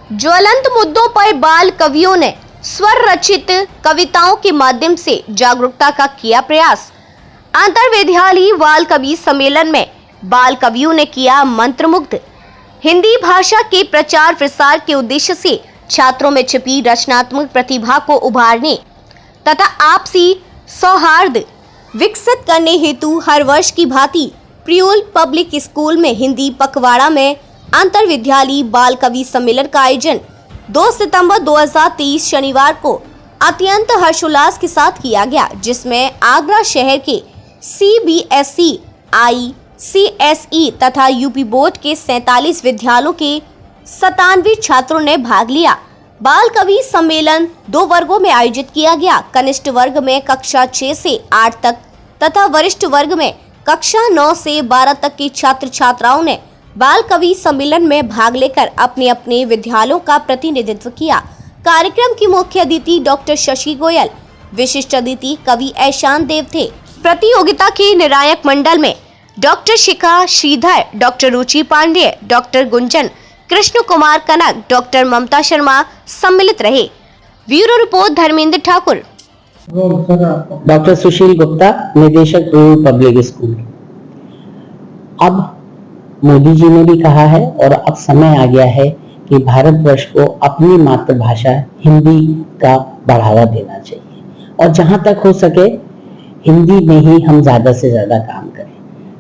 ज्वलंत मुद्दों पर बाल कवियों ने स्वर रचित कविताओं के माध्यम से जागरूकता का किया प्रयास। अंतरविद्यालय बाल कवि सम्मेलन में बाल कवियों ने किया मंत्रमुग्ध। हिंदी भाषा के प्रचार प्रसार के उद्देश्य से छात्रों में छिपी रचनात्मक प्रतिभा को उभारने तथा आपसी सौहार्द विकसित करने हेतु हर वर्ष की भांति प्रियोल पब्लिक स्कूल में हिंदी पखवाड़ा में अंतरविद्यालय बाल कवि सम्मेलन का आयोजन 2 सितंबर 2023 शनिवार को अत्यंत हर्षोल्लास के साथ किया गया, जिसमें आगरा शहर के CBSE, ICSE तथा यूपी बोर्ड के 47 विद्यालयों के 97 छात्रों ने भाग लिया। बाल कवि सम्मेलन 2 वर्गों में आयोजित किया गया। कनिष्ठ वर्ग में कक्षा 6 से 8 तक तथा वरिष्ठ वर्ग में कक्षा 9 से 12 तक के छात्र छात्राओं ने बाल कवि सम्मेलन में भाग लेकर अपने अपने विद्यालयों का प्रतिनिधित्व किया। कार्यक्रम की मुख्य अतिथि डॉक्टर शशि गोयल, विशिष्ट अतिथि कवि ऐशान देव थे। प्रतियोगिता के निर्णायक मंडल में doctor Shikha Shridhar, doctor Ruchi Pandey, doctor Gunjan Krishna Kumar Kanak, doctor Mamta Sharma सम्मिलित रहे। Bureau report Dharmendra Thakur. Doctor Sushil Gupta, निदेशक प्रियोल पब्लिक स्कूल। अब मोदी जी ने भी कहा है और अब समय आ गया है कि भारतवर्ष को अपनी मातृभाषा हिंदी का बढ़ावा देना चाहिए और जहां तक हो सके हिंदी में ही हम ज्यादा से ज्यादा काम करें।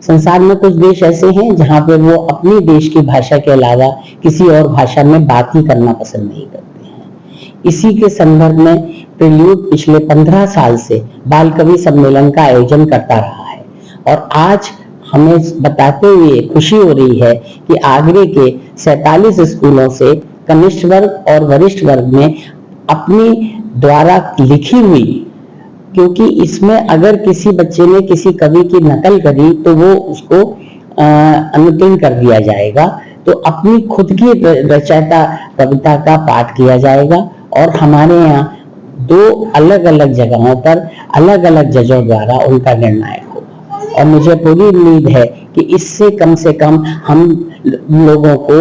संसार में कुछ देश ऐसे हैं जहां पे वो अपनी देश की भाषा के अलावा किसी और भाषा में बात ही करना पसंद नहीं करते हैं। इसी के संदर्भ में प्रियोल पिछले 15 साल से बाल कवि सम्मेलन का आयोजन करता रहा है और आज हमें बताते हुए खुशी हो रही है कि आगरे के 47 स्कूलों से कनिष्ठ वर्ग और वरिष्ठ वर्ग में अपनी द्वारा लिखी हुई, क्योंकि इसमें अगर किसी बच्चे ने किसी कवि की नकल करी तो वो उसको अनुत्तीर्ण कर दिया जाएगा, तो अपनी खुद की रचयिता कविता का पाठ किया जाएगा और हमारे यहाँ 2 अलग अलग जगहों पर अलग अलग जजों द्वारा उनका निर्णय होगा और मुझे पूरी उम्मीद है कि इससे कम से कम हम लोगों को,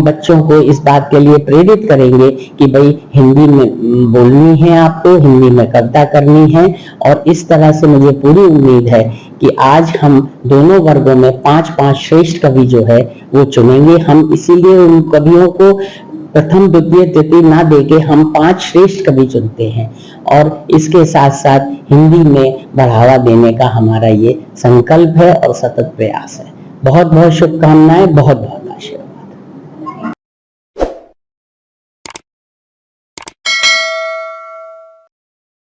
बच्चों को इस बात के लिए प्रेरित करेंगे कि भाई हिंदी में बोलनी है, आपको हिंदी में कविता करनी है। और इस तरह से मुझे पूरी उम्मीद है कि आज हम दोनों वर्गों में 5-5 श्रेष्ठ कवि जो है वो चुनेंगे। हम इसीलिए उन कवियों को प्रथम द्वितीय तृतीय ना देके हम 5 श्रेष्ठ कवि चुनते हैं और इसके साथ साथ हिंदी में बढ़ावा देने का हमारा ये संकल्प है और सतत प्रयास है। बहुत बहुत शुभकामनाएं। बहुत बहुत